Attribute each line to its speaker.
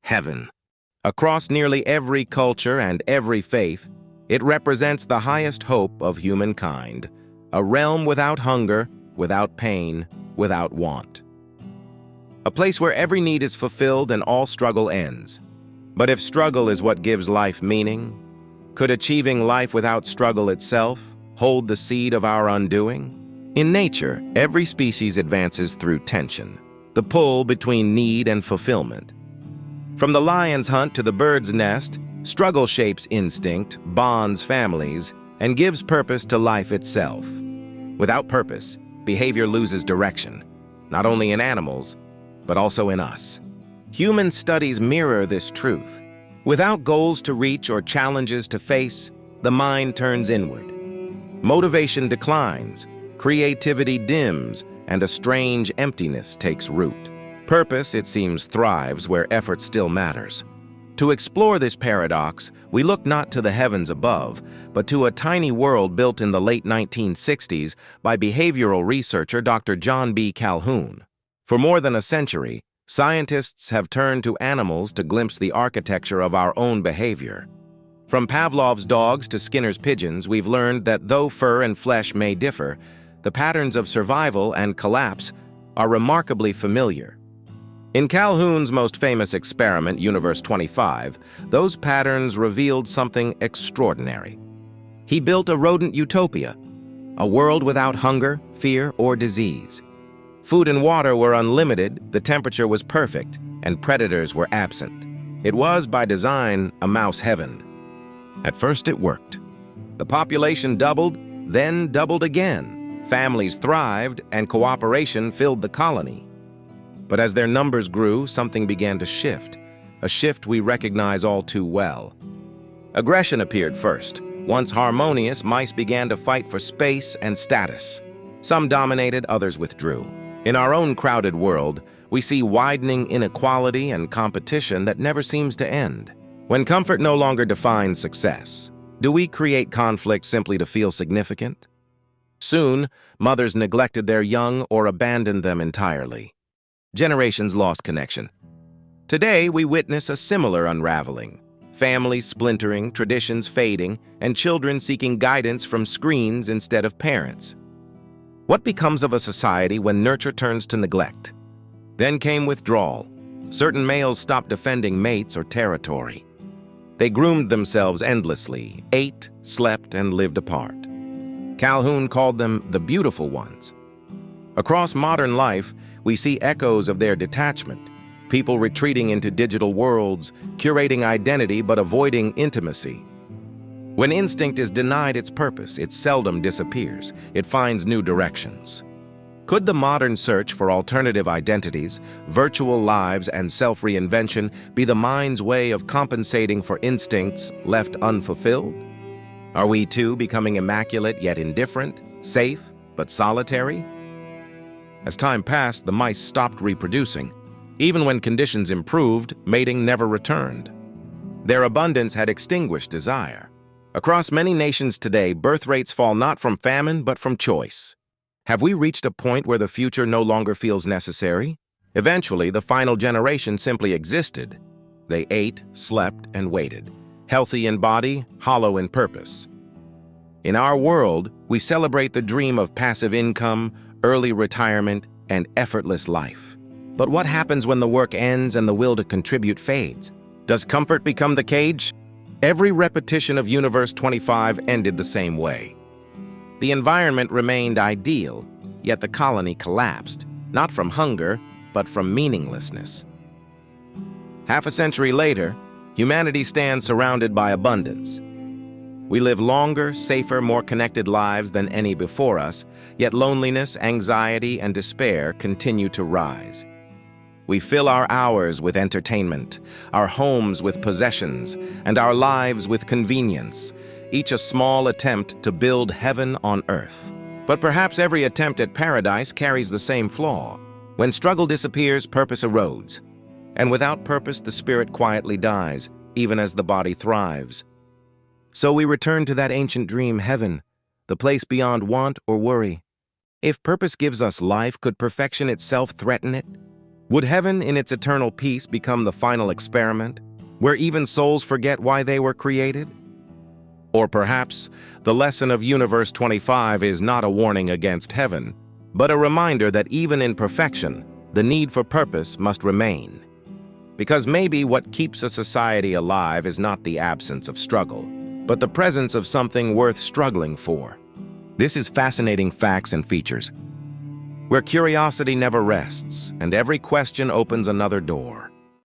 Speaker 1: heaven. Across nearly every culture and every faith, it represents the highest hope of humankind, a realm without hunger, without pain, without want. A place where every need is fulfilled and all struggle ends. But if struggle is what gives life meaning, could achieving life without struggle itself hold the seed of our undoing? In nature, every species advances through tension, the pull between need and fulfillment. From the lion's hunt to the bird's nest, struggle shapes instinct, bonds families, and gives purpose to life itself. Without purpose, behavior loses direction, not only in animals, but also in us. Human studies mirror this truth. Without goals to reach or challenges to face, the mind turns inward. Motivation declines, creativity dims, and a strange emptiness takes root. Purpose, it seems, thrives where effort still matters. To explore this paradox, we look not to the heavens above, but to a tiny world built in the late 1960s by behavioral researcher Dr. John B. Calhoun. For more than a century, scientists have turned to animals to glimpse the architecture of our own behavior. From Pavlov's dogs to Skinner's pigeons, we've learned that though fur and flesh may differ, the patterns of survival and collapse are remarkably familiar. In Calhoun's most famous experiment, Universe 25, those patterns revealed something extraordinary. He built a rodent utopia, a world without hunger, fear, or disease. Food and water were unlimited, the temperature was perfect, and predators were absent. It was, by design, a mouse heaven. At first it worked. The population doubled, then doubled again. Families thrived, and cooperation filled the colony. But as their numbers grew, something began to shift, a shift we recognize all too well. Aggression appeared first. Once harmonious, mice began to fight for space and status. Some dominated, others withdrew. In our own crowded world, we see widening inequality and competition that never seems to end. When comfort no longer defines success, do we create conflict simply to feel significant? Soon, mothers neglected their young or abandoned them entirely. Generations lost connection. Today, we witness a similar unraveling. Families splintering, traditions fading, and children seeking guidance from screens instead of parents. What becomes of a society when nurture turns to neglect? Then came withdrawal. Certain males stopped defending mates or territory. They groomed themselves endlessly, ate, slept, and lived apart. Calhoun called them the beautiful ones. Across modern life, we see echoes of their detachment, people retreating into digital worlds, curating identity but avoiding intimacy. When instinct is denied its purpose, it seldom disappears. It finds new directions. Could the modern search for alternative identities, virtual lives, and self-reinvention be the mind's way of compensating for instincts left unfulfilled? Are we too becoming immaculate yet indifferent, safe but solitary? As time passed, the mice stopped reproducing. Even when conditions improved, mating never returned. Their abundance had extinguished desire. Across many nations today, birth rates fall not from famine, but from choice. Have we reached a point where the future no longer feels necessary? Eventually, the final generation simply existed. They ate, slept, and waited, healthy in body, hollow in purpose. In our world, we celebrate the dream of passive income, early retirement, and effortless life. But what happens when the work ends and the will to contribute fades? Does comfort become the cage? Every repetition of Universe 25 ended the same way. The environment remained ideal, yet the colony collapsed, not from hunger, but from meaninglessness. Half a century later, humanity stands surrounded by abundance. We live longer, safer, more connected lives than any before us, yet loneliness, anxiety, and despair continue to rise. We fill our hours with entertainment, our homes with possessions, and our lives with convenience, each a small attempt to build heaven on earth. But perhaps every attempt at paradise carries the same flaw. When struggle disappears, purpose erodes. And without purpose, the spirit quietly dies, even as the body thrives. So we return to that ancient dream, heaven, the place beyond want or worry. If purpose gives us life, could perfection itself threaten it? Would heaven in its eternal peace become the final experiment, where even souls forget why they were created? Or perhaps the lesson of Universe 25 is not a warning against heaven, but a reminder that even in perfection, the need for purpose must remain. Because maybe what keeps a society alive is not the absence of struggle, but the presence of something worth struggling for. This is Fascinating Facts and Features, where curiosity never rests and every question opens another door.